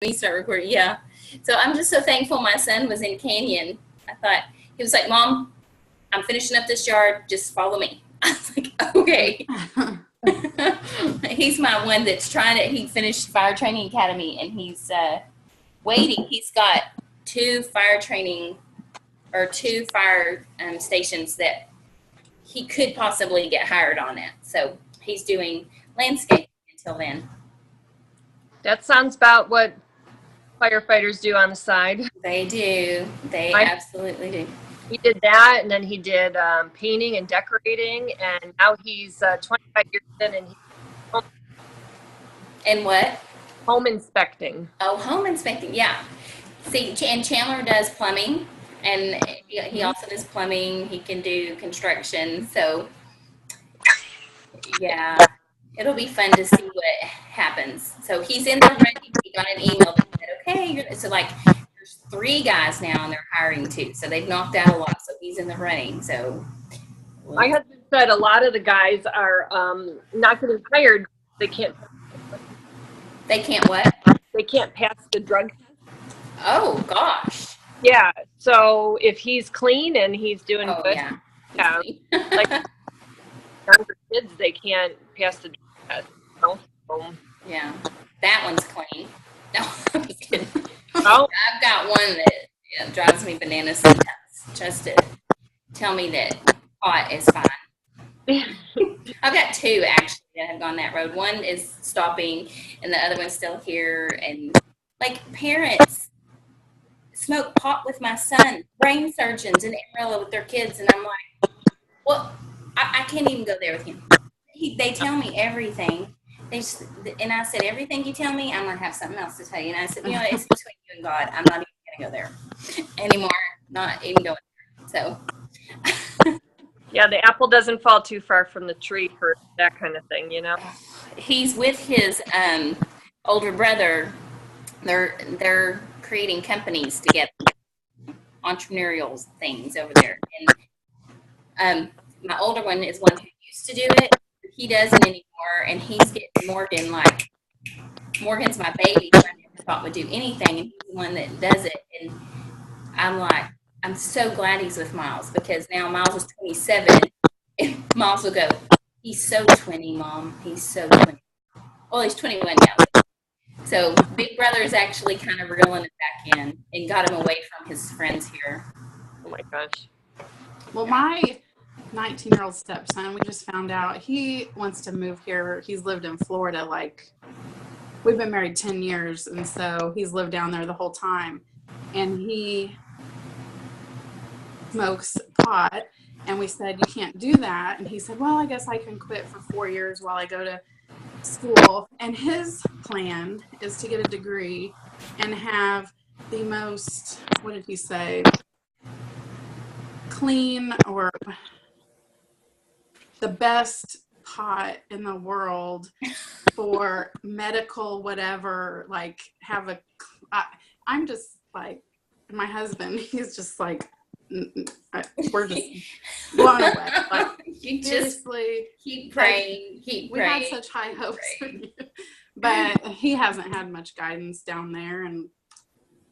We start recording. Yeah. So I'm just so thankful my son was in Canyon. I thought, he was like, Mom, I'm finishing up this yard. Just follow me. I was like, okay. He's my one that's trying to, he finished fire training academy and he's waiting. He's got two fire stations that he could possibly get hired on at. So he's doing landscaping until then. That sounds about what firefighters do on the side. They do. They absolutely do. He did that, and then he did painting and decorating, and now he's 25 years in, and he's And what? home inspecting. Oh, home inspecting. Yeah. See, and Chandler does plumbing, and he also does plumbing. He can do construction. So, yeah, it'll be fun to see what happens. So he's in the running. He got an email that said, okay, so like there's 3 guys now and they're hiring 2. So they've knocked out a lot. So he's in the running. So My husband said a lot of the guys are not getting hired. They can't what? They can't pass the drug test. Oh, gosh. Yeah. So if he's clean and he's doing good, yeah. like younger kids, they can't pass the drug test. So, yeah. That one's clean. No, I'm just kidding. Oh. I've got one that drives me bananas sometimes, just to tell me that pot is fine. I've got 2 actually that have gone that road. One is stopping, and the other one's still here. And like parents smoke pot with my son, brain surgeons in Amarillo with their kids, and I'm like, well, I can't even go there with him. They tell me everything. And I said, everything you tell me, I'm going to have something else to tell you. And I said, you know, it's between you and God. I'm not even going to go there anymore. Not even going there. So. Yeah, the apple doesn't fall too far from the tree for that kind of thing, you know? He's with his older brother. They're creating companies together, entrepreneurial things over there. And my older one is one who used to do it. He doesn't anymore, and he's getting Morgan. Like Morgan's my baby. I never thought would do anything, and he's the one that does it. And I'm like, I'm so glad he's with Miles, because now Miles is 27, and Miles will go, he's so 20, Mom. He's so 20. Well, he's 21 now. So Big Brother is actually kind of reeling it back in and got him away from his friends here. Oh my gosh. Well, my 19-year-old stepson, we just found out he wants to move here. He's lived in Florida, like we've been married 10 years, and so he's lived down there the whole time, and he smokes pot. And we said, you can't do that. And he said, well, I guess I can quit for 4 years while I go to school. And his plan is to get a degree and have the most, what did he say, clean, or the best pot in the world for medical whatever, like have a, I'm just like, my husband, he's just like, we're just blown away. Like, you seriously, keep praying, keep we praying. had such high hopes, but he hasn't had much guidance down there. And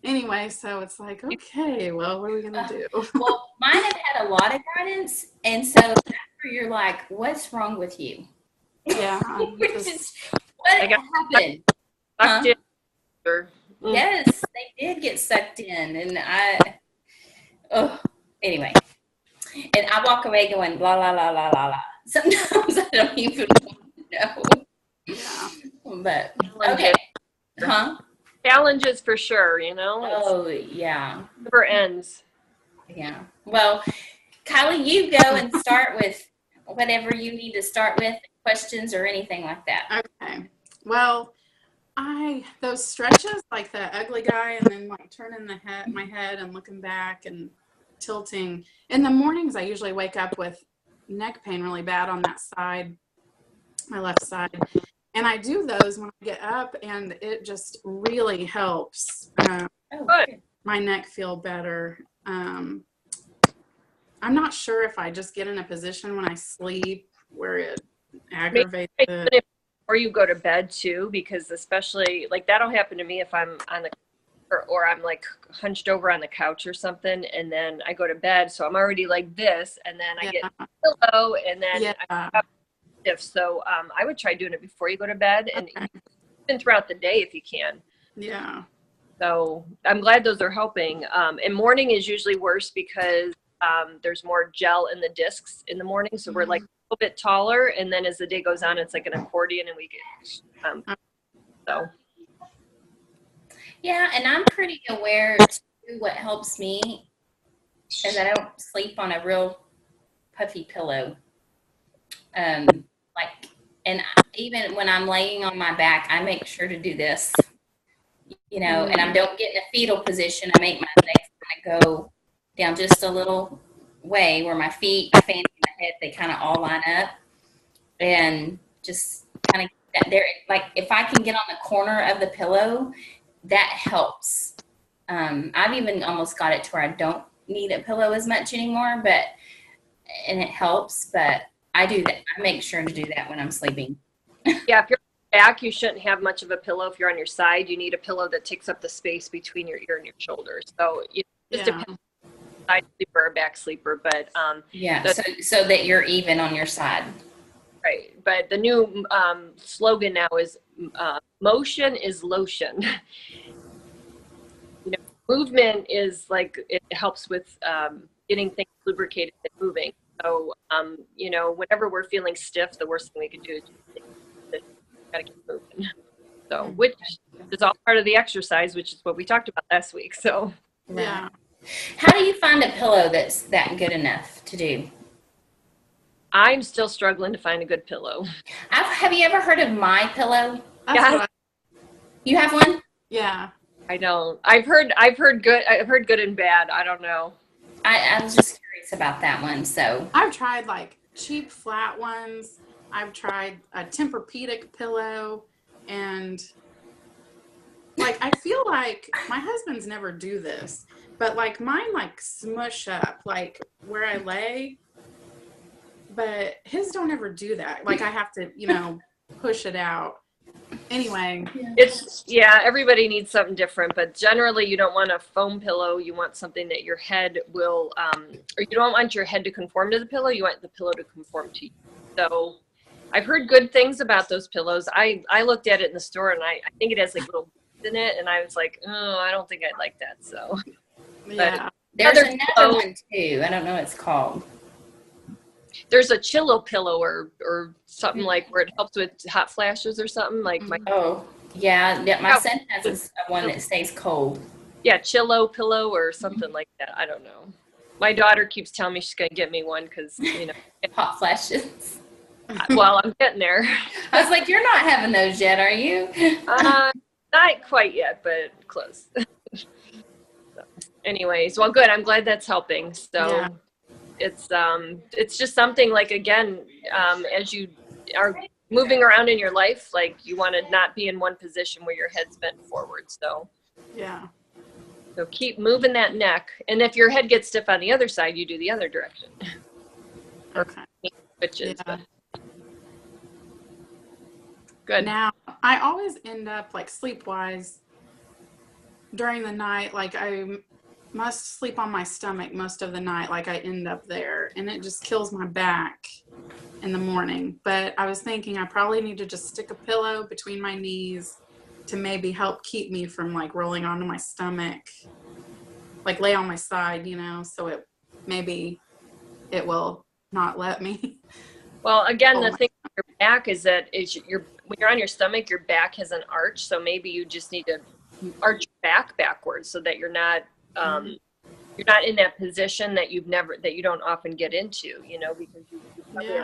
anyway, so it's like, okay, well, what are we gonna do? Well, mine have had a lot of guidance, and so that's where you're like, what's wrong with you? Yeah, What happened? Huh? Yes, they did get sucked in, and anyway. And I walk away going, la, la, la, la, la, la. Sometimes I don't even know. Yeah. But, okay. Huh? Challenges for sure, you know? Oh, yeah. Never ends. Yeah. Well, Kylee, you go and start with whatever you need to start with, questions or anything like that. Okay. Well, those stretches, like the ugly guy, and then like turning my head and looking back and tilting. In the mornings, I usually wake up with neck pain really bad on that side, my left side. And I do those when I get up, and it just really helps my neck feel better. I'm not sure if I just get in a position when I sleep where it aggravates it. before you go to bed too, because especially like that'll happen to me if I'm on the or I'm like hunched over on the couch or something, and then I go to bed, so I'm already like this, and then I get a pillow, and then Yeah. I'm stiff. So I would try doing it before you go to bed, and Okay. even throughout the day if you can. Yeah. So I'm glad those are helping. And morning is usually worse because there's more gel in the discs in the morning, so we're like a little bit taller, and then as the day goes on, it's like an accordion, and we get so. Yeah, and I'm pretty aware too. What helps me is I don't sleep on a real puffy pillow. Like, and even when I'm laying on my back, I make sure to do this, and I don't get in a fetal position. I make my legs kind of go down just a little way where my feet, my fanny, my head, they kind of all line up, and just kind of that there. Like if I can get on the corner of the pillow, that helps. I've even almost got it to where I don't need a pillow as much anymore, and it helps. But I do that. I make sure to do that when I'm sleeping. Yeah, if you're back, you shouldn't have much of a pillow. If you're on your side, you need a pillow that takes up the space between your ear and your shoulder. So it just depends on side sleeper or back sleeper, but yeah, so that you're even on your side. Right, but the new slogan now is motion is lotion. Movement is like it helps with getting things lubricated and moving. So whenever we're feeling stiff, the worst thing we can do is gotta keep moving. So which is all part of the exercise, which is what we talked about last week. So Yeah. How do you find a pillow that's that good enough to do? I'm still struggling to find a good pillow. Have you ever heard of My Pillow? Yeah. You have one? Yeah. I don't. I've heard good and bad. I don't know. I was just curious about that one. So I've tried like cheap flat ones. I've tried a Tempur-Pedic pillow, and like I feel like my husband's never do this, but like mine like smush up like where I lay, but his don't ever do that. Like I have to, push it out. Anyway, everybody needs something different, but generally you don't want a foam pillow. You want something that your head will, or you don't want your head to conform to the pillow. You want the pillow to conform to you. So I've heard good things about those pillows. I looked at it in the store, and I think it has like little beads in it, and I was like, oh, I don't think I'd like that. So yeah. There's another one too. I don't know what it's called. There's a Chillo pillow or something like where it helps with hot flashes or something like my. Oh, yeah. My son has one that stays cold. Yeah, Chillo pillow or something like that. I don't know. My daughter keeps telling me she's going to get me one because, Hot flashes. Well, I'm getting there. I was like, you're not having those yet, are you? Not quite yet, but close. So, anyways, well, good. I'm glad that's helping. So it's just something like, again, as you are moving around in your life, like you want to not be in one position where your head's bent forward. So Yeah. So keep moving that neck. And if your head gets stiff on the other side, you do the other direction. Okay. Switches. Yeah. Good. Now, I always end up like sleep-wise during the night. Like I must sleep on my stomach most of the night. Like I end up there, and it just kills my back in the morning. But I was thinking I probably need to just stick a pillow between my knees to maybe help keep me from like rolling onto my stomach, like lay on my side, so it will not let me. Well, again, the thing with your back is that when you're on your stomach, your back has an arch. So maybe you just need to arch your back backwards so that you're not in that position that you don't often get into, because you probably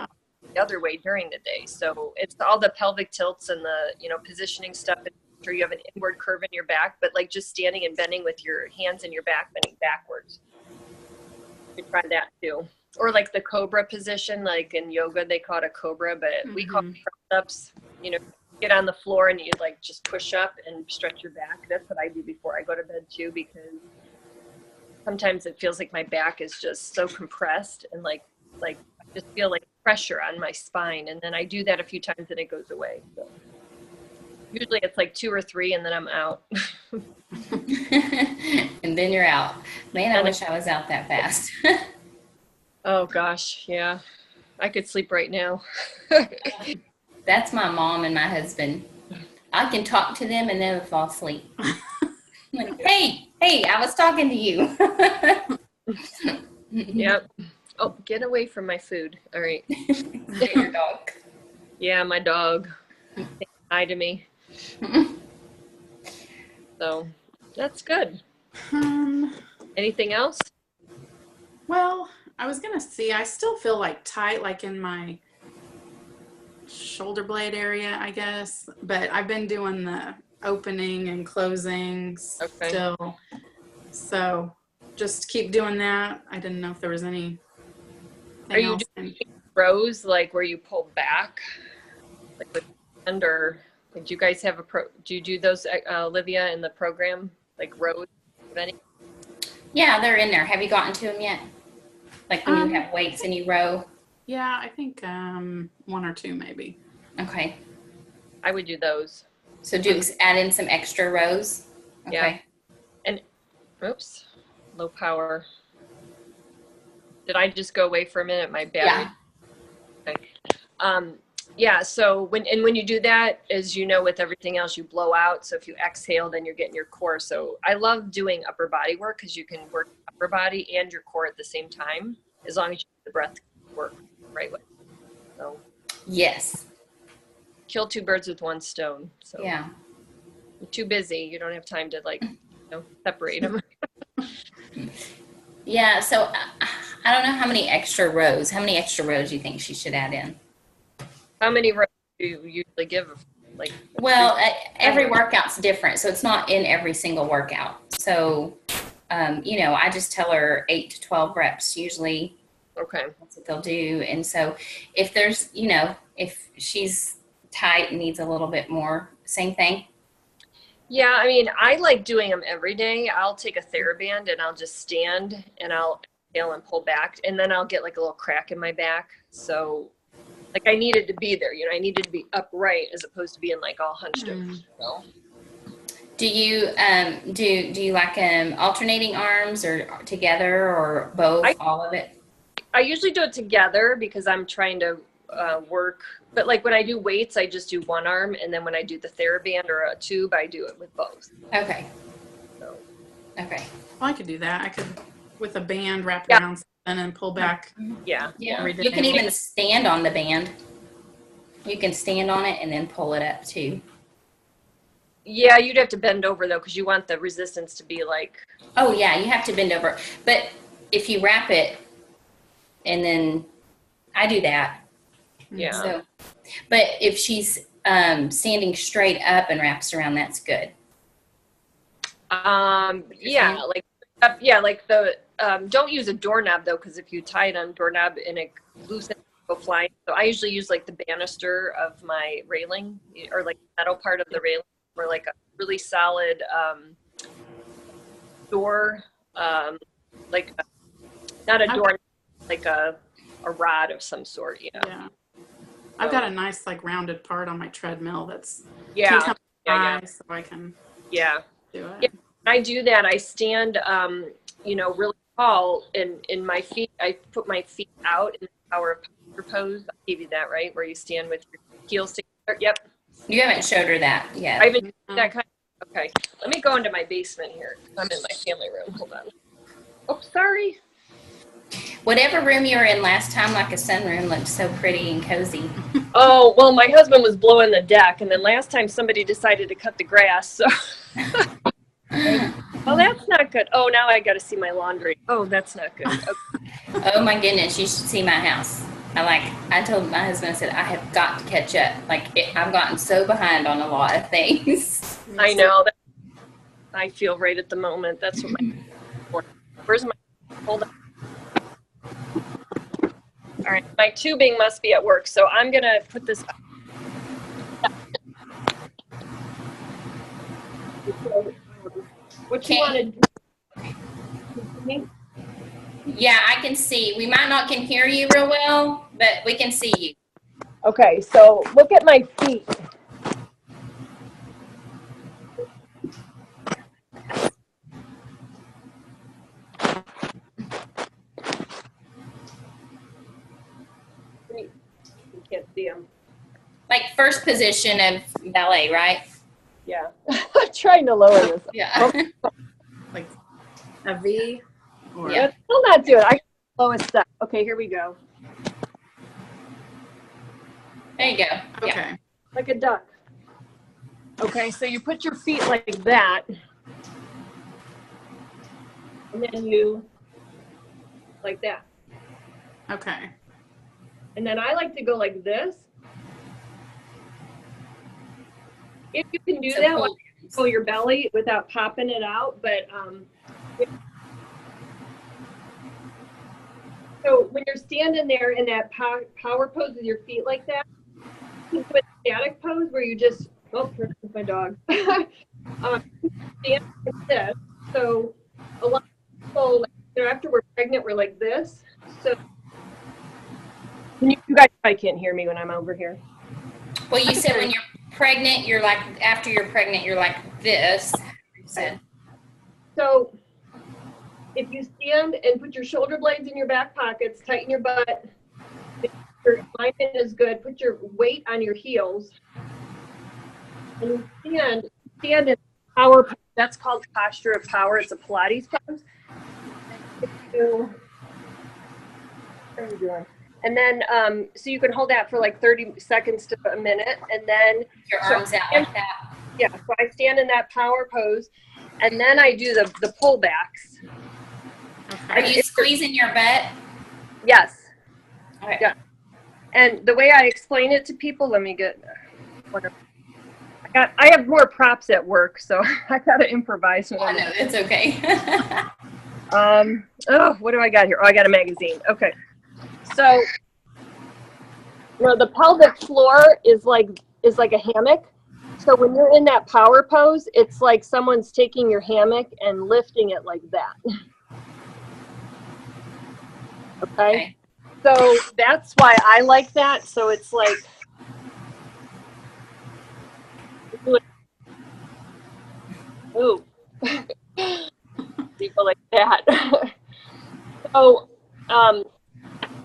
the other way during the day. So it's all the pelvic tilts and the, positioning stuff. And sure you have an inward curve in your back, but like just standing and bending with your hands in your back, bending backwards. You try that too. Or like the cobra position, like in yoga, they call it a cobra, but we call it press-ups. Get on the floor and you like just push up and stretch your back. That's what I do before I go to bed too, because sometimes it feels like my back is just so compressed and like I just feel like pressure on my spine. And then I do that a few times and it goes away. So usually it's like 2 or 3 and then I'm out. And then you're out. Man, I wish I was out that fast. Oh gosh, yeah. I could sleep right now. That's my mom and my husband. I can talk to them and they'll fall asleep. Like, hey, I was talking to you. Yep. Oh, get away from my food. All right. Your dog. Yeah, my dog. Hi to me. So that's good. Anything else? Well, I was gonna see. I still feel like tight, like in my shoulder blade area, I guess. But I've been doing the opening and closing still. So just keep doing that. I didn't know if there was anything Are you else. doing rows like where you pull back, like with hand, or did you guys have do you do those, Olivia, in the program, like rows of any? Yeah, they're in there. Have you gotten to them yet? Like when you have weights and you row? Yeah, I think 1 or 2 maybe. Okay. I would do those. So add in some extra rows? Okay. Yeah. And, oops, low power. Did I just go away for a minute? My battery? Yeah. Okay. Yeah, so when you do that, as you know, with everything else, you blow out. So if you exhale, then you're getting your core. So I love doing upper body work because you can work upper body and your core at the same time, as long as you get the breath work the right way. So Yes. kill 2 birds with 1 stone. So Yeah. you're too busy. You don't have time to separate them. Yeah, so I don't know how many extra rows. How many extra rows do you think she should add in? How many rows do you usually give? Like, Well, every workout's different, so it's not in every single workout. So, I just tell her 8 to 12 reps usually. okay. That's what they'll do. And so if there's, if she's tight and needs a little bit more, same thing. Yeah, I mean, I like doing them every day. I'll take a TheraBand and I'll just stand and I'll exhale and pull back, and then I'll get like a little crack in my back. So, like, I needed to be there. I needed to be upright as opposed to being like all hunched over. So. Do you do you like alternating arms or together or both? All of it? I usually do it together because I'm trying to work. But like when I do weights, I just do 1 arm, and then when I do the TheraBand or a tube, I do it with both. Okay. So. Okay. Well, I could do that. I could, with a band, wrap around something and pull back. Yeah. Yeah. You can even stand on the band. You can stand on it and then pull it up too. Yeah, you'd have to bend over though, because you want the resistance to be like. Oh yeah, you have to bend over. But if you wrap it, and then I do that. Yeah. So, but if she's standing straight up and wraps around, that's good. Yeah, like the don't use a doorknob though, because if you tie it on doorknob and it loosens, go flying. So I usually use like the banister of my railing, or like the metal part of the railing, or like a really solid door, like not a door, like a rod of some sort. Yeah. I've got a nice like rounded part on my treadmill that's yeah, so I can do it. Yeah. When I do that, I stand really tall, and in my feet, I put my feet out in the power of posture pose. I gave you that, right? Where you stand with your heels together. Yep. You haven't showed her that yet. I haven't that kind of, okay. Let me go into my basement here. I'm in my family room. Hold on. Oh, sorry. Whatever room you were in last time, like a sunroom, looked so pretty and cozy. Oh, well, my husband was blowing the deck, and then last time somebody decided to cut the grass, so. Oh, that's not good. Oh, now I got to see my laundry. Oh, that's not good. Okay. Oh my goodness, you should see my house. I told my husband, I said, I have got to catch up. I've gotten so behind on a lot of things. I know. I feel right at the moment. That's what where's my, hold on. All right, my tubing must be at work, so I'm going to put this up. What you want to do? Yeah, I can see. We might not can hear you real well, but we can see you. Okay, so look at my feet. You can't see them. Like first position of ballet, right? Yeah. I'm trying to lower this. Yeah. Like a V? Or Yeah. Still not doing it. I got the lowest step. Okay, here we go. There you go. Yeah. okay. Like a duck. Okay, so you put your feet like that. And then you, like that. Okay. And then I like to go like this. If you can do So that, pull- like pull your belly without popping it out. But so when you're standing there in that power pose with your feet like that, you can do a static pose where you just, oh, there's my dog. Stand like this. So a lot of people, like, you know, after we're pregnant, we're like this. So you guys probably can't hear me when I'm over here. Well, you said when you're pregnant, you're like, after you're pregnant, you're like this. You said. So if you stand and put your shoulder blades in your back pockets, tighten your butt, make sure your alignment is good, put your weight on your heels, and you stand in power pose. That's called posture of power. It's a Pilates pose. What are you doing? And then, so you can hold that for like 30 seconds to a minute, and then Your arms out like that. yeah, so I stand in that power pose, and then I do the pullbacks. Are you squeezing your butt? Yes. Okay. Yeah. And the way I explain it to people, let me get whatever. I have more props at work, so I gotta improvise. Oh, no, it's okay. Oh, what do I got here? Oh, I got a magazine. Okay. So, you know, the pelvic floor is like a hammock. So when you're in that power pose, it's like someone's taking your hammock and lifting it like that. Okay. So that's why I like that. So it's like, ooh, people like that. So,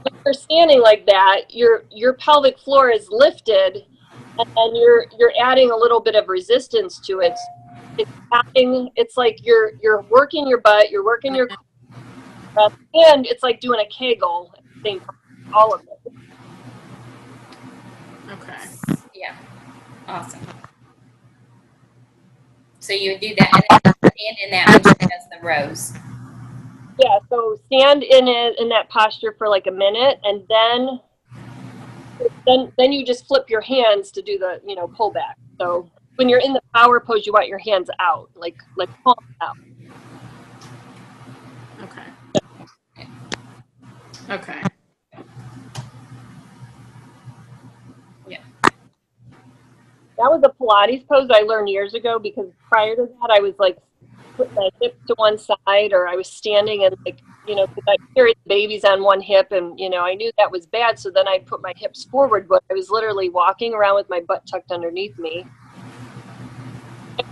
when you're standing like that, your pelvic floor is lifted, and you're adding a little bit of resistance to it. It's like you're working your butt, you're working your breath, and it's like doing a Kegel thing, all of it. Okay. Yeah. Awesome. So you would do that and then stand in that when she does the rows. Yeah, so stand in it in that posture for like a minute, and then you just flip your hands to do the, you know, pull back. So when you're in the power pose, you want your hands out, like palms out. Okay. Okay. Yeah. That was a Pilates pose I learned years ago, because prior to that I was like putting my hips to one side, or I was standing and, like, you know, because I carried the babies on one hip, and, you know, I knew that was bad, so then I put my hips forward, but I was literally walking around with my butt tucked underneath me.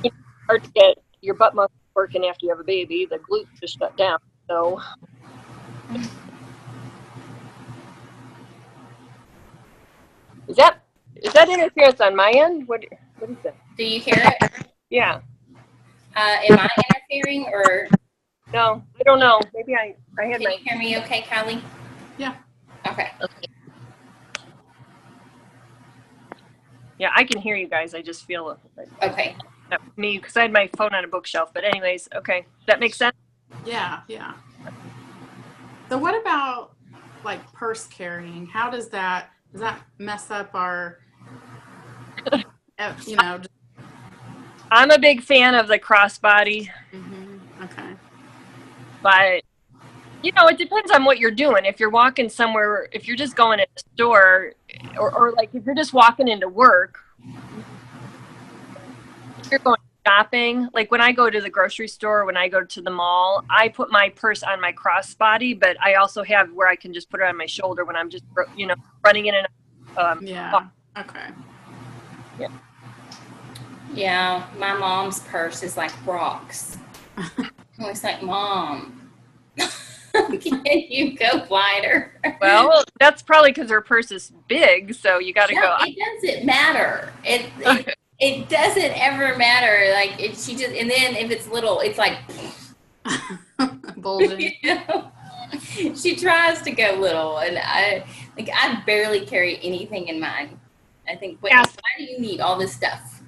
It's hard to get your butt muscles working after you have a baby. The glutes just shut down. So is that interference on my end? What is that? Do you hear it? Yeah. Am I interfering or No, I don't know. Maybe I had can my. you hear me okay, Kylee? Yeah. Okay. Yeah, I can hear you guys. I just feel Okay. me, because I had my phone on a bookshelf. But anyways, okay. Does that make sense? Yeah. Yeah. So what about like purse carrying? How does that mess up our, you know? I'm a big fan of the crossbody, Okay. but you know, it depends on what you're doing. If you're walking somewhere, if you're just going to the store, or like if you're just walking into work, if you're going to shopping, like when I go to the grocery store, when I go to the mall, I put my purse on my crossbody, but I also have where I can just put it on my shoulder when I'm just, running in and out. Yeah. Okay. Yeah, my mom's purse is like rocks. It's like, Mom, can you go wider? Well, that's probably because her purse is big, so you got to No, go. it doesn't matter. It doesn't ever matter. Like she just, and then if it's little, it's like Bulging. She tries to go little, and I barely carry anything in mine. I think, why do you need all this stuff?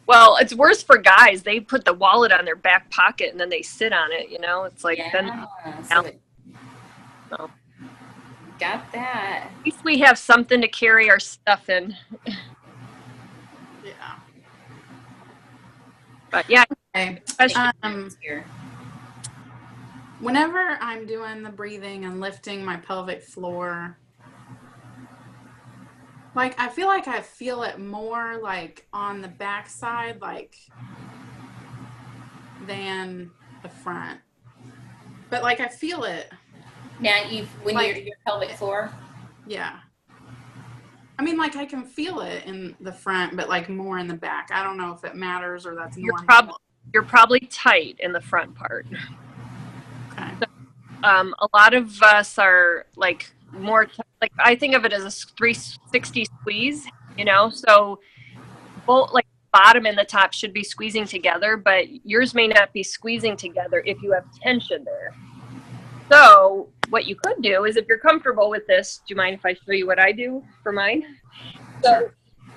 Well, it's worse for guys. They put the wallet on their back pocket and then they sit on it. It's like so. Got that. At least we have something to carry our stuff in. Yeah. But yeah. Okay. Whenever I'm doing the breathing and lifting my pelvic floor, like I feel it more like on the back side, like than the front. But like I feel it. Now you're your pelvic floor. Yeah. I mean, like I can feel it in the front, but like more in the back. I don't know if it matters or that's normal. You're probably tight in the front part. Okay. So, a lot of us are like more like I think of it as a 360 squeeze, so both like bottom and the top should be squeezing together, but yours may not be squeezing together if you have tension there. So what you could do is, if you're comfortable with this, do you mind if I show you what I do for mine? So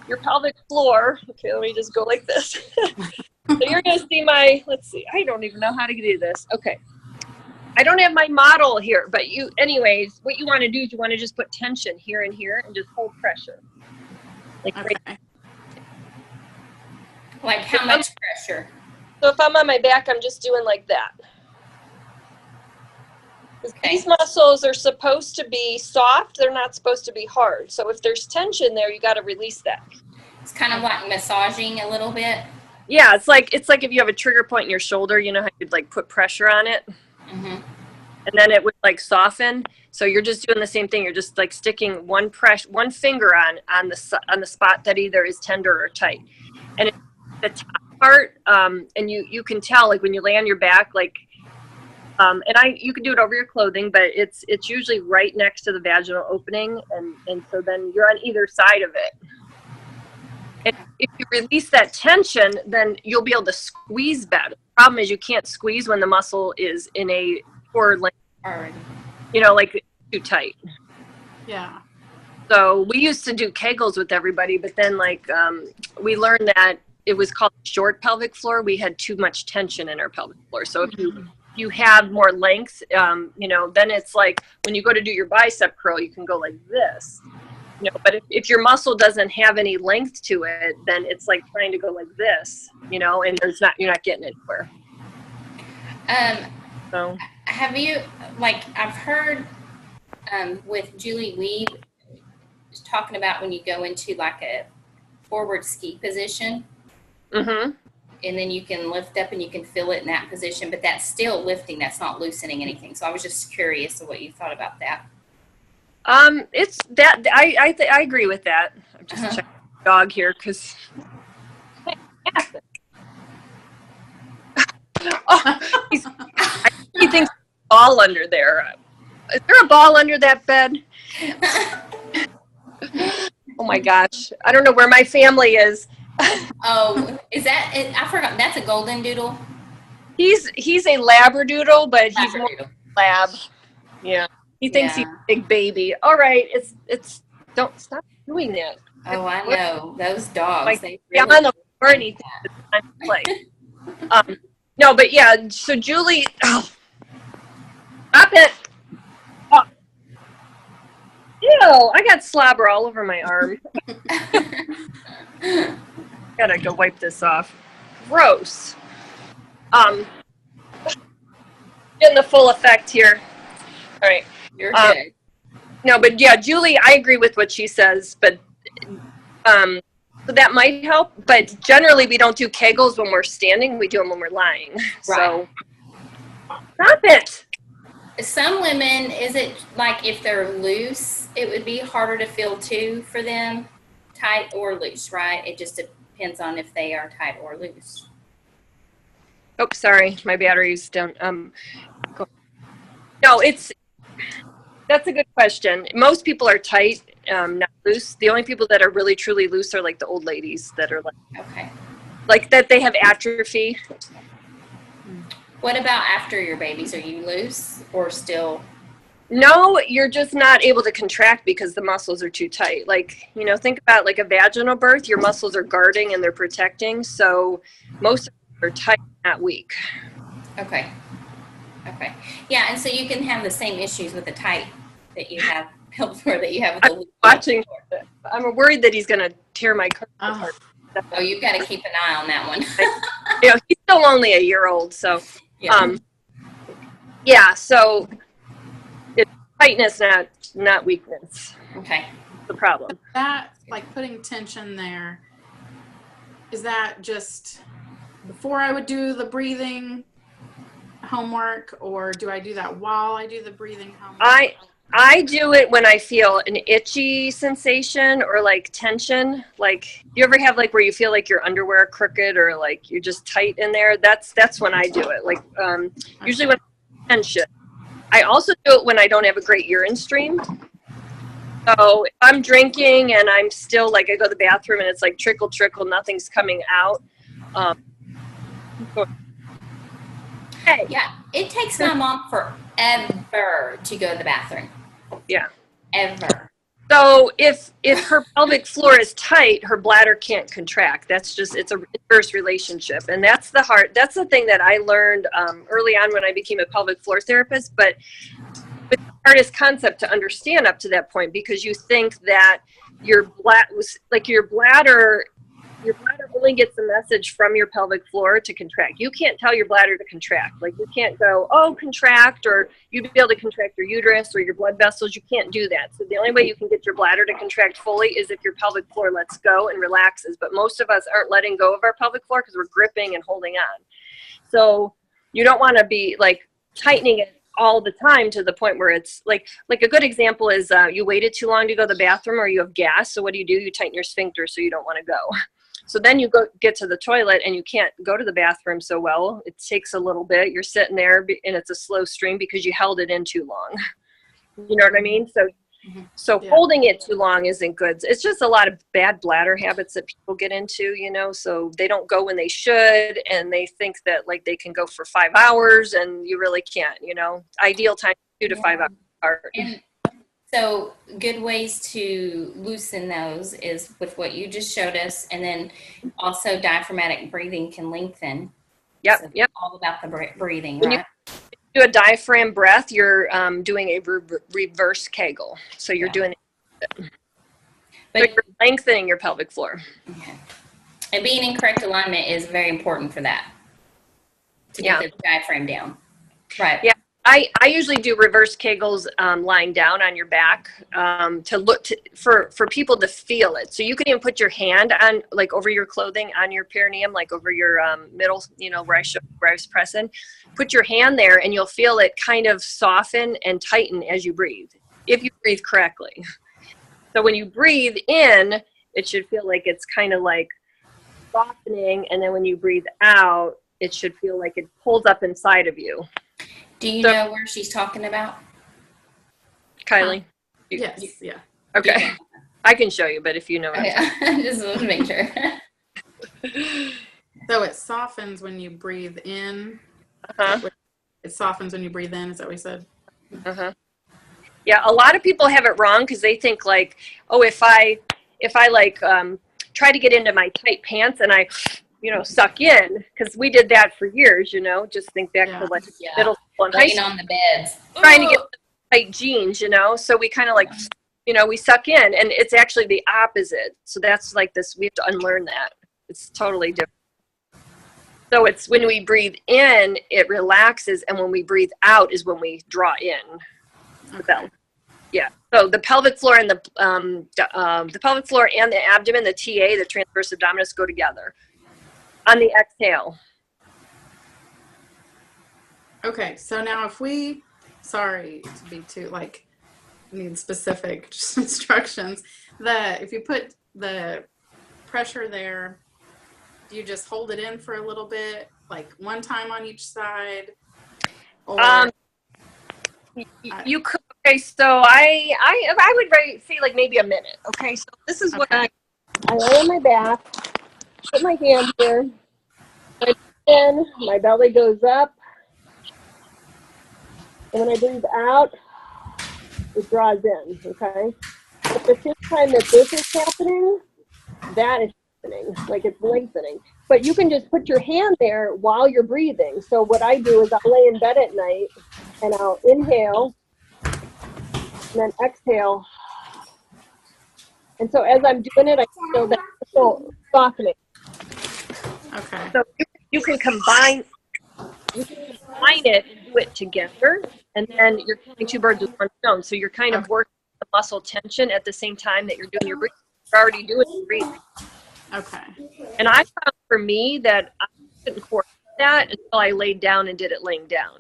your pelvic floor, okay, let me just go like this. So you're going to see let's see, I don't even know how to do this. Okay. I don't have my model here, but anyways, what you want to do is you want to just put tension here and here and just hold pressure. Like Like how much pressure? So if I'm on my back, I'm just doing like that. Okay. These muscles are supposed to be soft. They're not supposed to be hard. So if there's tension there, you got to release that. It's kind of like massaging a little bit. Yeah, it's like if you have a trigger point in your shoulder, you know how you'd like put pressure on it? Mm-hmm. And then it would like soften. So you're just doing the same thing. You're just like sticking one finger on the spot that either is tender or tight. And the top part, and you can tell like when you lay on your back, like, you can do it over your clothing, but it's usually right next to the vaginal opening, and so then you're on either side of it. And if you release that tension, then you'll be able to squeeze better. The problem is you can't squeeze when the muscle is in a poor length, like too tight. Yeah. So we used to do Kegels with everybody, but then we learned that it was called short pelvic floor. We had too much tension in our pelvic floor. So if you have more length, then it's like when you go to do your bicep curl, you can go like this. But if your muscle doesn't have any length to it, then it's like trying to go like this, and you're not getting anywhere. So have you, I've heard with Julie Weed talking about when you go into like a forward ski position, and then you can lift up and you can feel it in that position, but that's still lifting. That's not loosening anything. So I was just curious of what you thought about that. It's that I agree with that. I'm just checking the dog here because he thinks there's a ball under there. Is there a ball under that bed? Oh my gosh, I don't know where my family is. Oh, is that? I forgot. That's a golden doodle. He's a labradoodle, but he's more lab. Yeah. He thinks he's a big baby. All right, it's don't stop doing that. Oh, I know those dogs. Like, they really on the floor and it's time to play. No, but yeah. So Julie, stop it. Oh. Ew! I got slobber all over my arm. Gotta go wipe this off. Gross. Getting the full effect here. All right. You're good. No, but yeah, Julie, I agree with what she says, but So that might help, but generally we don't do Kegels when we're standing. We do them when we're lying. Right. So stop it. Some women, is it like if they're loose, it would be harder to feel too for them, tight or loose, right? It just depends on if they are tight or loose. Oh, sorry, my battery's down. No, that's a good question. Most people are tight, not loose. The only people that are really truly loose are like the old ladies that are Okay. like that they have atrophy. What about after your babies? Are you loose or still? No, you're just not able to contract because the muscles are too tight. Like, think about like a vaginal birth, your muscles are guarding and they're protecting. So most of them are tight, not weak. Okay. Okay. Yeah, and so you can have the same issues with the tight that you have pelvic floor that you have with the loose Watching, pelvic floor. I'm worried that he's going to tear my curves apart. Oh, you've got to keep an eye on that one. He's still only a year old. So, yeah. So it's tightness, not weakness. Okay. The problem. That, like putting tension there, is that just before I would do the breathing homework, or do I do that while I do the breathing homework? I do it when I feel an itchy sensation or like tension. Like, do you ever have like where you feel like your underwear crooked or like you're just tight in there? That's when I do it. Like, usually when I'm tension. I also do it when I don't have a great urine stream. So if I'm drinking and I'm still like, I go to the bathroom and it's like trickle, nothing's coming out. Hey. Yeah, it takes my mom forever to go to the bathroom. Yeah. Ever. So if her pelvic floor is tight, her bladder can't contract. That's just, it's a inverse relationship. And that's the thing that I learned early on when I became a pelvic floor therapist, but it's the hardest concept to understand up to that point, because you think that your bladder only gets a message from your pelvic floor to contract. You can't tell your bladder to contract. Like, you can't go, oh, contract, or you'd be able to contract your uterus or your blood vessels. You can't do that. So the only way you can get your bladder to contract fully is if your pelvic floor lets go and relaxes. But most of us aren't letting go of our pelvic floor because we're gripping and holding on. So you don't want to be like tightening it all the time to the point where it's like a good example is you waited too long to go to the bathroom, or you have gas. So what do? You tighten your sphincter so you don't want to go. So then you get to the toilet and you can't go to the bathroom so well. It takes a little bit. You're sitting there and it's a slow stream because you held it in too long. You know what I mean? So holding it too long isn't good. It's just a lot of bad bladder habits that people get into, so they don't go when they should, and they think that like they can go for 5 hours, and you really can't, ideal time 2 to 5 hours apart. So good ways to loosen those is with what you just showed us, and then also diaphragmatic breathing can lengthen. Yep, so yep. All about the breathing, when right? You do a diaphragm breath, you're doing a reverse Kegel. So you're doing it. But you're lengthening your pelvic floor. Okay. And being in correct alignment is very important for that, to get the diaphragm down. Right. Yeah. I usually do reverse Kegels lying down on your back for people to feel it. So you can even put your hand on, like, over your clothing on your perineum, like over your middle, where I was pressing. Put your hand there and you'll feel it kind of soften and tighten as you breathe, if you breathe correctly. So when you breathe in, it should feel like it's kind of like softening. And then when you breathe out, it should feel like it pulls up inside of you. Do you know where she's talking about? Kylee? Yes, yeah. Okay. Yeah. I can show you, but if you know it. I just want to make sure. So it softens when you breathe in. Uh-huh. It softens when you breathe in, is that what you said? Uh-huh. Yeah, a lot of people have it wrong because they think like, oh, if I like try to get into my tight pants and I suck in, because we did that for years, just think back to like middle school and high school. On the beds. Trying to get tight jeans, so we kind of like, we suck in, and it's actually the opposite. So that's like this, we have to unlearn that. It's totally different. So it's when we breathe in, it relaxes, and when we breathe out is when we draw in. Okay. Yeah. So the pelvic floor and the pelvic floor and the abdomen, the TA, the transverse abdominis, go together. On the exhale. Okay, so now if we, sorry to be too, like, need specific instructions, if you put the pressure there, do you just hold it in for a little bit, like one time on each side? Or You could. Okay, so I would say like maybe a minute. Okay, so this is what I lay on my back, put my hand here, in, my belly goes up, and when I breathe out, it draws in. Okay, at the same time that this is happening, that is happening, like it's lengthening. But you can just put your hand there while you're breathing. So what I do is I'll lay in bed at night and I'll inhale and then exhale. And so as I'm doing it, I feel that muscle softening. okay. So you can combine it and do it together, and then you're killing two birds with one stone. So you're kind of working the muscle tension at the same time that you're doing your breathing. You're already doing your breathing. Okay. And I found for me that I couldn't coordinate that until I laid down and did it laying down.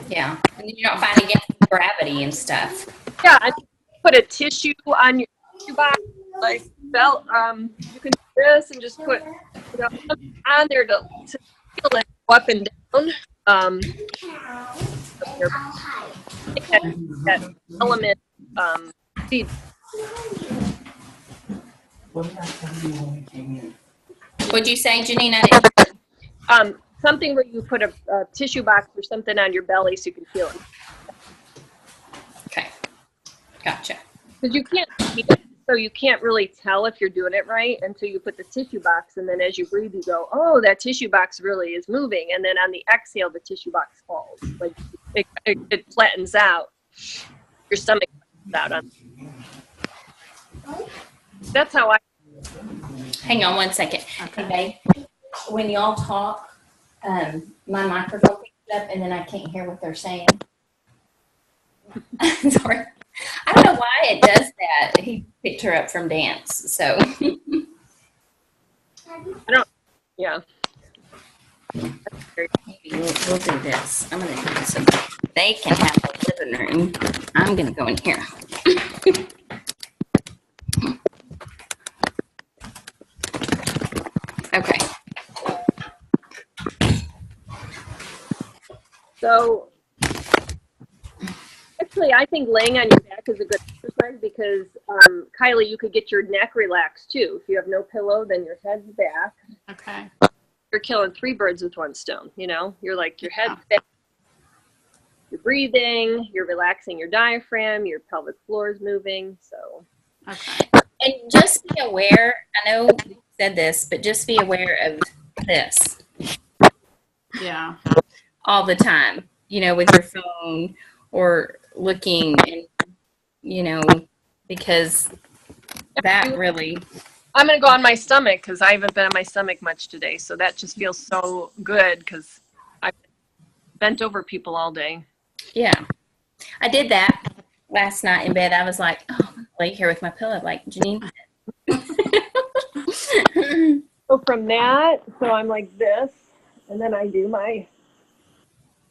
Yeah. And you're not fighting against gravity and stuff. Yeah, I mean, put a tissue on your tissue box, like belt. You can do this and just put something on there to feel it go up and down. That element feed. What'd you say, Janine? I didn't. Something where you put a tissue box or something on your belly so you can feel it. Okay. Gotcha. Because you can't see it, so you can't really tell if you're doing it right until you put the tissue box, and then as you breathe, you go, oh, that tissue box really is moving. And then on the exhale, the tissue box falls. Like it flattens out. Your stomach flattens out. That's how I. Hang on one second. Okay, babe. When y'all talk, my microphone picks it up, and then I can't hear what they're saying. Sorry. I don't know why it does that. He picked her up from dance, so. Yeah. Maybe we'll do this. I'm going to do this so they can have the living room. I'm going to go in here. Okay. So actually, I think laying on your back is a good exercise because, Kylie, you could get your neck relaxed too. If you have no pillow, then your head's back. Okay. You're killing three birds with one stone, you know? You're like, your head's back, you're breathing, you're relaxing your diaphragm, your pelvic floor is moving, so. Okay. And just be aware, I know you said this, but just be aware of this. Yeah. All the time, you know, with your phone or looking, and, you know, because that really. I'm going to go on my stomach because I haven't been on my stomach much today. So that just feels so good because I've bent over people all day. Yeah. I did that last night in bed. I was like, oh, I'm gonna lay here with my pillow, like Janine. So from that, so I'm like this, and then I do my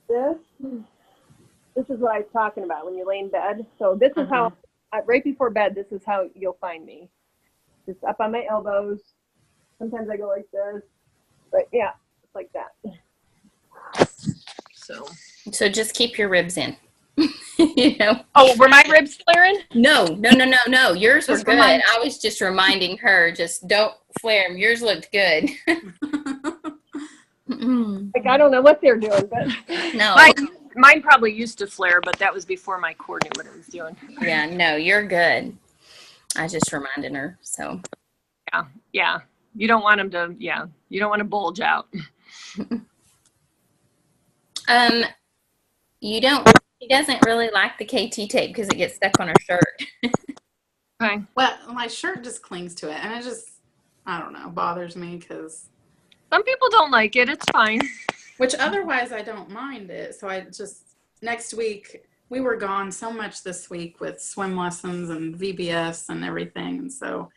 this. This is what I was talking about when you lay in bed. So this is how, right before bed, this is how you'll find me. Just up on my elbows. Sometimes I go like this, but yeah, it's like that. So just keep your ribs in. You know. Oh, were my ribs flaring? No. Yours were good. I was just reminding her, just don't flare them. Yours looked good. Like I don't know what they're doing, but no. Mine probably used to flare, but that was before my core knew what it was doing. Yeah, no, you're good. I just reminded her, so. Yeah. You don't want them to, you don't want to bulge out. He doesn't really like the KT tape because it gets stuck on her shirt. Okay. Well, my shirt just clings to it, and it just, I don't know, bothers me because. Some people don't like it. It's fine. Which otherwise I don't mind it. So I just, next week, we were gone so much this week with swim lessons and VBS and everything. And so,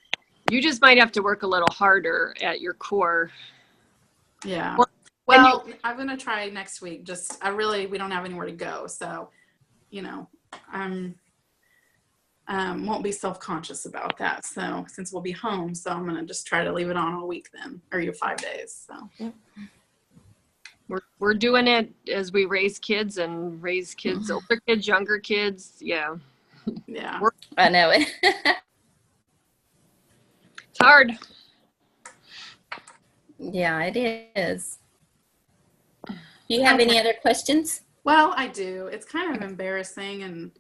You just might have to work a little harder at your core. yeah. When Well, I'm going to try next week. We don't have anywhere to go. So, you know, won't be self-conscious about that. So since we'll be home, so I'm going to just try to leave it on all week then, or 5 days. So we're doing it as we raise kids, older kids, younger kids. Yeah. Yeah. I know it. It's hard. Yeah, it is. Do you have any other questions? Well, I do. It's kind of embarrassing and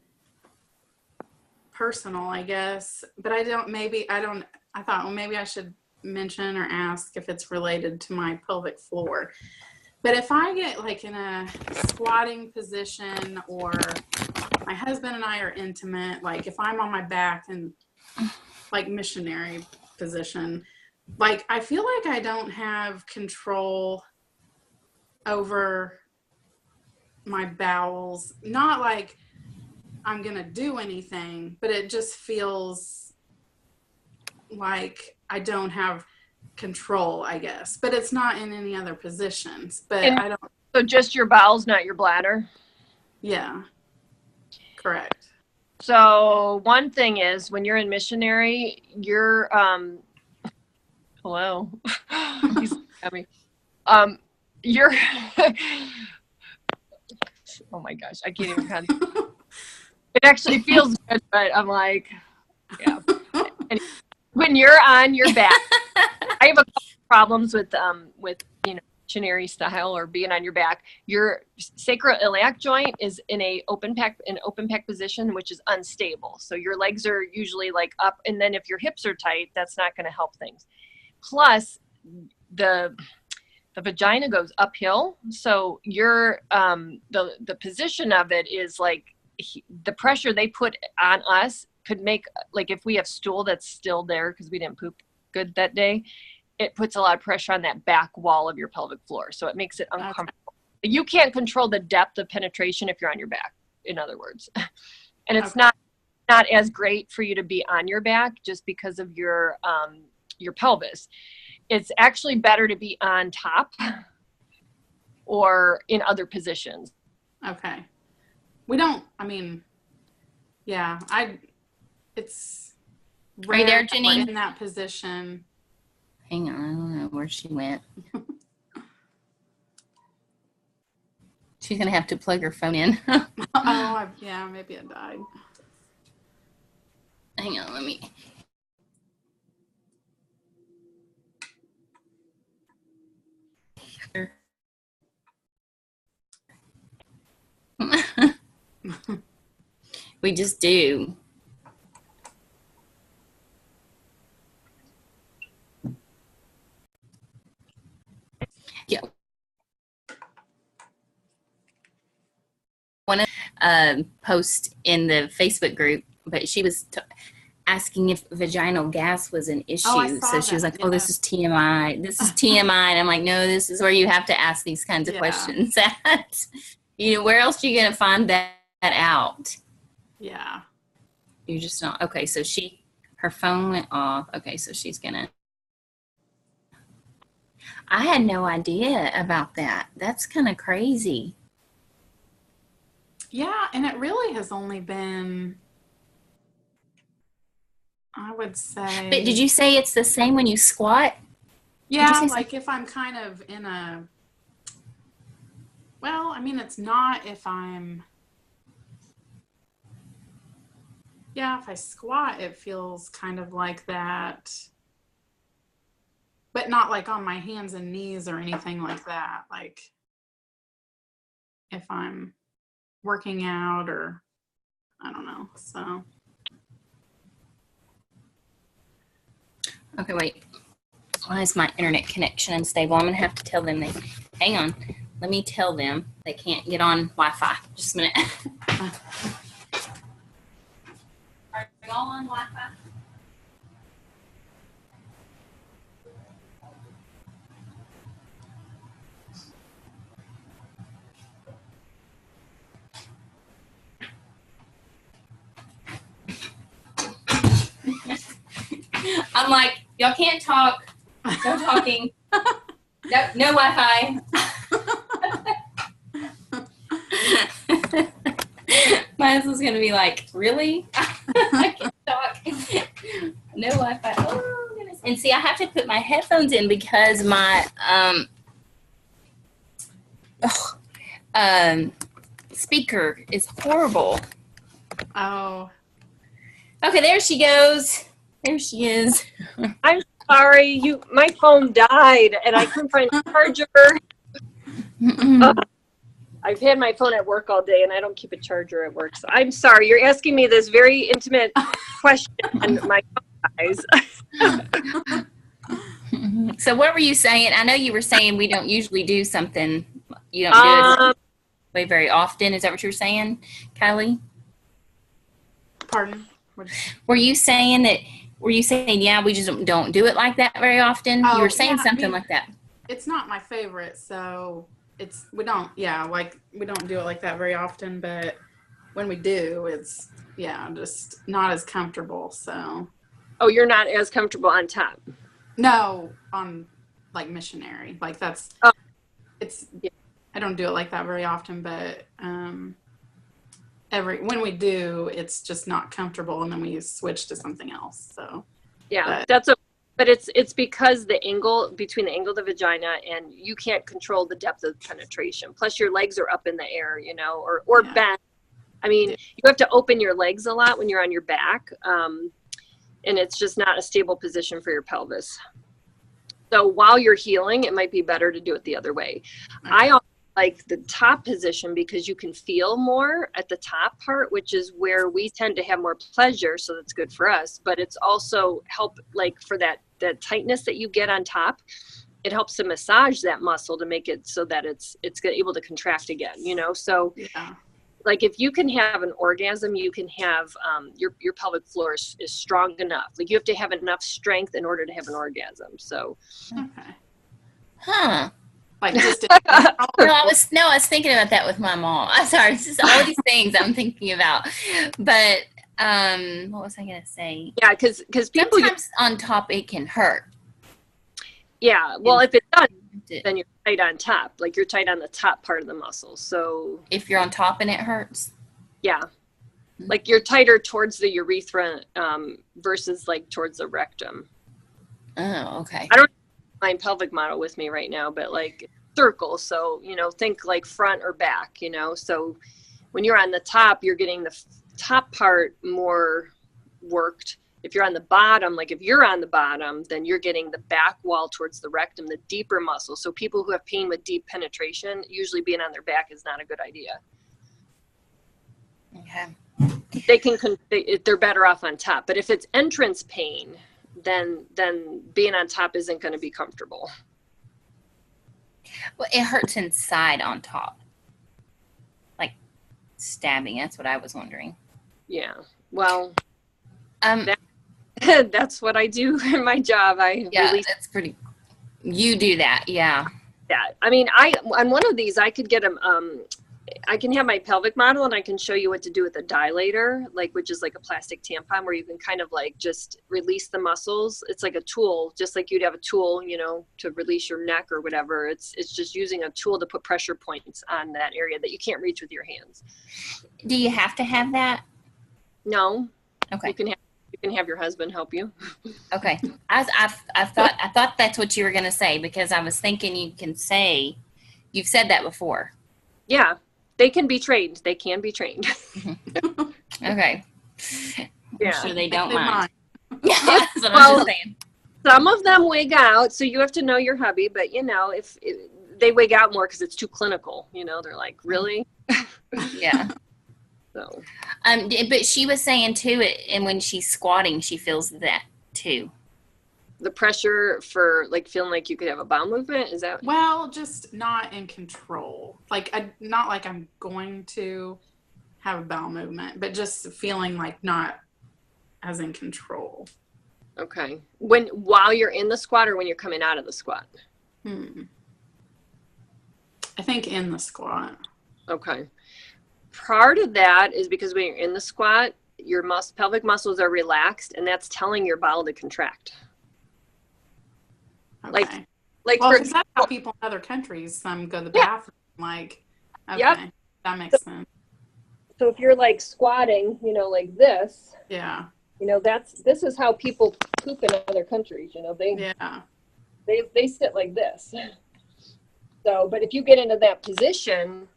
personal, I guess, but I thought, well, maybe I should mention or ask if it's related to my pelvic floor. But if I get like in a squatting position, or my husband and I are intimate, like if I'm on my back and like missionary position, like I feel like I don't have control over my bowels. Not like I'm gonna do anything, but it just feels like I don't have control, I guess. But it's not in any other positions. But I don't. So just your bowels, not your bladder? Yeah. Correct. So one thing is, when you're in missionary, you're hello. He's at me. You're oh my gosh, I can't even it actually feels good, but I'm like, yeah. And when you're on your back, I have a couple problems with missionary style or being on your back. Your sacroiliac joint is in an open pec position, which is unstable. So your legs are usually like up, and then if your hips are tight, that's not going to help things. Plus, the vagina goes uphill, so your the position of it is like the pressure they put on us could make, like if we have stool that's still there because we didn't poop good that day, it puts a lot of pressure on that back wall of your pelvic floor, so it makes it uncomfortable. Okay. You can't control the depth of penetration if you're on your back, in other words. And it's not as great for you to be on your back just because of your pelvis. It's actually better to be on top or in other positions. Okay. We don't, I mean, yeah, it's Are you there, rare Jenny? we're in that position. Hang on, I don't know where she went. She's gonna have to plug her phone in. Yeah, maybe it died. Hang on, let me. We just do. Yeah. One post in the Facebook group, but she was asking if vaginal gas was an issue. So she was like, "Oh, this is TMI. This is TMI." And I'm like, "No, this is where you have to ask these kinds of questions at. Where else are you gonna find that out?" Yeah. You're just not. Okay, so her phone went off. Okay, so she's gonna. I had no idea about that. That's kind of crazy. Yeah, and it really has only been, I would say. But did you say it's the same when you squat? Yeah, like if I'm kind of in a, well, I mean, it's not if I'm, yeah, if I squat, it feels kind of like that, but not like on my hands and knees or anything like that. Like if I'm working out or I don't know. So. Okay, wait. Why is my internet connection unstable? I'm going to have to tell them hang on. Let me tell them they can't get on Wi-Fi. Just a minute. Are y'all on Wi-Fi? I'm like, y'all can't talk. No talking. No Wi-Fi. My husband's gonna be like, really? I can't talk. No Wi-Fi. Oh goodness. And see, I have to put my headphones in because my speaker is horrible. Oh. Oh, Okay, there she goes. There she is. I'm sorry. My phone died and I couldn't find a charger. I've had my phone at work all day and I don't keep a charger at work. So I'm sorry. You're asking me this very intimate question and my phone dies. So what were you saying? I know you were saying we don't usually do something. You don't do it way very often. Is that what you were saying, Kylee? Pardon? Were you saying, yeah, we just don't do it like that very often? Oh, You were saying yeah, something like that. It's not my favorite, so we don't do it like that very often, but when we do, it's just not as comfortable. So Oh, you're not as comfortable on top. no, on like missionary, like that's Yeah. I don't do it like that very often, but when we do, it's just not comfortable, and then we switch to something else. So yeah, but it's because the angle between the angle of the vagina and you can't control the depth of penetration. Plus your legs are up in the air, or bent. I mean, you have to open your legs a lot when you're on your back. And it's just not a stable position for your pelvis. So while you're healing, it might be better to do it the other way. Okay. I also like the top position because you can feel more at the top part, which is where we tend to have more pleasure. So that's good for us, but it's also help like for that tightness that you get on top. It helps to massage that muscle to make it so that it's able to contract again, So yeah. Like if you can have an orgasm, you can have your pelvic floor is strong enough. Like you have to have enough strength in order to have an orgasm. So, Okay. Huh. Like just I was thinking about that with my mom. I'm sorry, it's just all these things I'm thinking about. But what was I gonna say? Yeah, because people sometimes on top it can hurt. Yeah, well, if it's done, then you're tight on top. Like you're tight on the top part of the muscle. So if you're on top and it hurts. Yeah, like you're tighter towards the urethra versus like towards the rectum. Oh, okay. I don't have my pelvic model with me right now, but like circle. So think like front or back. So when you're on the top, you're getting the top part more worked. If you're on the bottom, like if you're on the bottom, then you're getting the back wall towards the rectum, the deeper muscle. So people who have pain with deep penetration, usually being on their back is not a good idea. Okay. They're better off on top. But if it's entrance pain, then being on top isn't going to be comfortable. Well, it hurts inside on top. Like stabbing. That's what I was wondering. Yeah. Well, that's what I do in my job. That's pretty. You do that, yeah. Yeah, I mean, on one of these, I could get I can have my pelvic model, and I can show you what to do with a dilator, which is like a plastic tampon, where you can kind of like just release the muscles. It's like a tool, just like you'd have a tool, to release your neck or whatever. It's just using a tool to put pressure points on that area that you can't reach with your hands. Do you have to have that? No. Okay. You can have your husband help you. Okay. I thought that's what you were going to say, because I was thinking you've said that before. Yeah, they can be trained. They can be trained. Okay. Yeah. I'm sure they don't mind. Yeah, that's what I'm just saying. Some of them wig out, so you have to know your hubby, but if they wig out more because it's too clinical, they're like, really? Yeah. So, but she was saying too, and when she's squatting, she feels that too. The pressure for feeling like you could have a bowel movement, is that? Well, just not in control. Not like I'm going to have a bowel movement, but just feeling like not as in control. Okay. While you're in the squat or when you're coming out of the squat? I think in the squat. Okay. Part of that is because when you're in the squat, your pelvic muscles are relaxed, and that's telling your bowel to contract. Okay. Like Well, for because that's how people in other countries go to the Yeah. bathroom. Like, okay, Yep. that makes sense. So if you're like squatting, you know, like this, Yeah. you know, this is how people poop in other countries. You know, Yeah. they sit like this. So, but if you get into that position,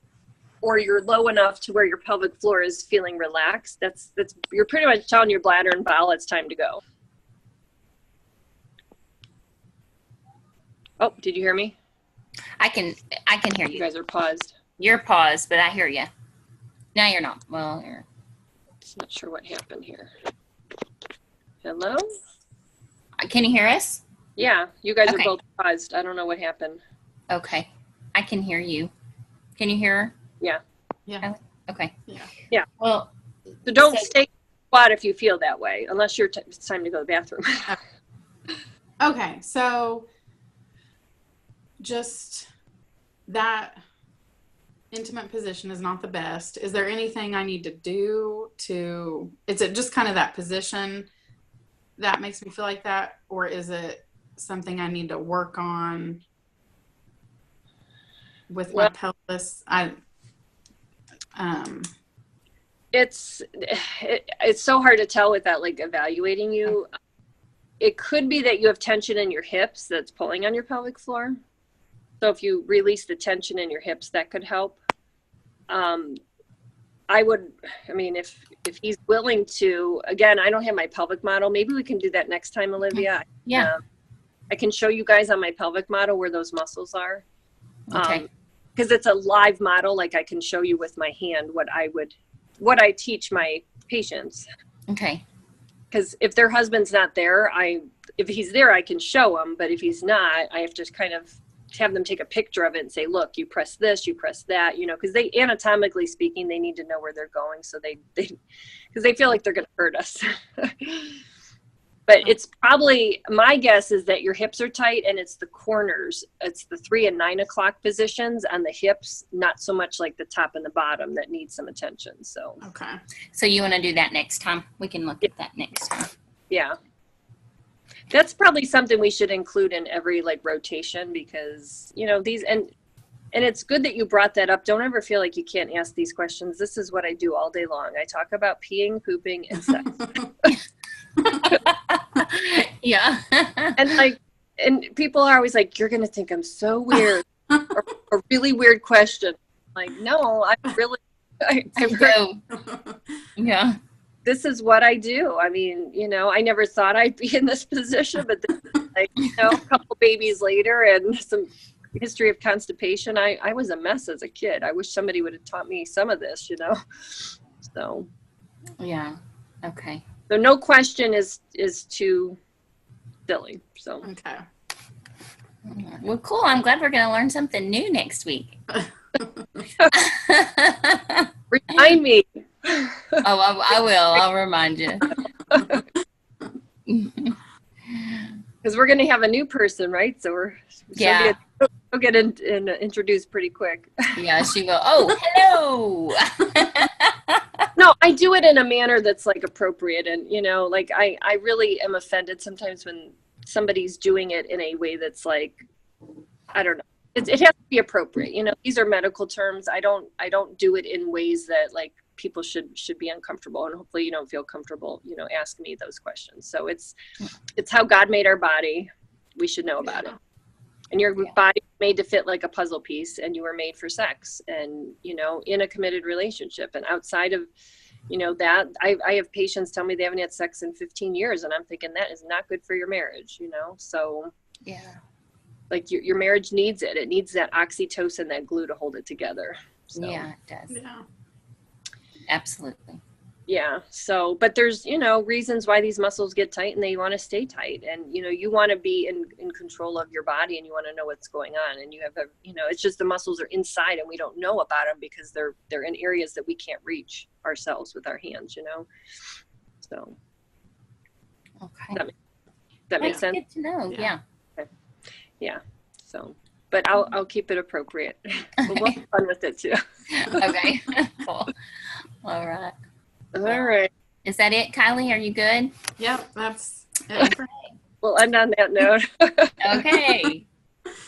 or you're low enough to where your pelvic floor is feeling relaxed, that's you're pretty much telling your bladder and bowel it's time to go. Oh, did you hear me? I can hear You you. guys are paused. You're paused, but I hear you. No, you're not. Well, you're. Just not sure what happened here. Hello? Can you hear us? Yeah, you guys Okay. are both paused. I don't know what happened. Okay. I can hear you. Can you hear her? Yeah. Yeah. Okay. Yeah. Well, So don't So- stay squat if you feel that way, unless it's time to go to the bathroom. Okay. So just that intimate position is not the best. Is there anything I need to do is it just kind of that position that makes me feel like that? Or is it something I need to work on with my pelvis? It's so hard to tell without like evaluating you. It could be that you have tension in your hips that's pulling on your pelvic floor. So if you release the tension in your hips, that could help. If he's willing to, again, I don't have my pelvic model. Maybe we can do that next time, Olivia. Yeah. I can show you guys on my pelvic model where those muscles are. Okay. Because it's a live model, like I can show you with my hand what I teach my patients. Okay. Because if their husband's not there, if he's there, I can show him. But if he's not, I have to kind of have them take a picture of it and say, look, you press this, you press that, you know, because they, anatomically speaking, they need to know where they're going. So because they feel like they're going to hurt us. But it's probably, my guess is that your hips are tight and it's the corners. It's the 3 and 9 o'clock positions on the hips, not so much like the top and the bottom that need some attention. So, Okay. So you want to do that next time? We can look at that next time. yeah. That's probably something we should include in every like rotation, because, you know, these, and it's good that you brought that up. Don't ever feel like you can't ask these questions. This is what I do all day long. I talk about peeing, pooping, and sex. Yeah. And people are always like, you're going to think I'm so weird, or a really weird question. Like, no, I've heard, Go. Yeah. this is what I do. I mean, you know, I never thought I'd be in this position, but then, like, you know, a couple babies later and some history of constipation, I was a mess as a kid. I wish somebody would have taught me some of this, you know. So Yeah. Okay. so no question is too silly. So Okay. Well, cool. I'm glad we're going to learn something new next week. remind me. Oh, I will. I'll remind you. Because we're going to have a new person, right? So we'll get introduced pretty quick. Yeah, she will. Oh, hello. No, I do it in a manner that's like appropriate. And, you know, like I really am offended sometimes when somebody's doing it in a way that's like, I don't know. It has to be appropriate. You know, these are medical terms. I don't do it in ways that like people should be uncomfortable, and hopefully you don't feel comfortable, you know, asking me those questions. So it's how God made our body. We should know about it. And your body is made to fit like a puzzle piece, and you were made for sex, and, you know, in a committed relationship. And outside of, you know, that, I have patients tell me they haven't had sex in 15 years, and I'm thinking that is not good for your marriage, you know. So Yeah. like your marriage needs it. It needs that oxytocin, that glue to hold it together. So. Yeah, it does. Yeah. Absolutely. Yeah. So, but there's, you know, reasons why these muscles get tight, and they want to stay tight. And, you know, you want to be in control of your body, and you want to know what's going on. And you have you know, it's just the muscles are inside and we don't know about them because they're in areas that we can't reach ourselves with our hands, you know? So. Okay. That makes sense? Good to know. Yeah. Yeah. So, but I'll keep it appropriate. We'll have fun with it too. Okay. Cool. All right. All right. Is that it, Kylie? Are you good? Yep, that's it. We'll end on that note. Okay.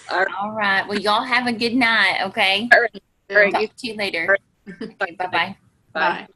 All right. Well, y'all have a good night. Okay. All right. Talk to you later. Okay, bye-bye. Bye.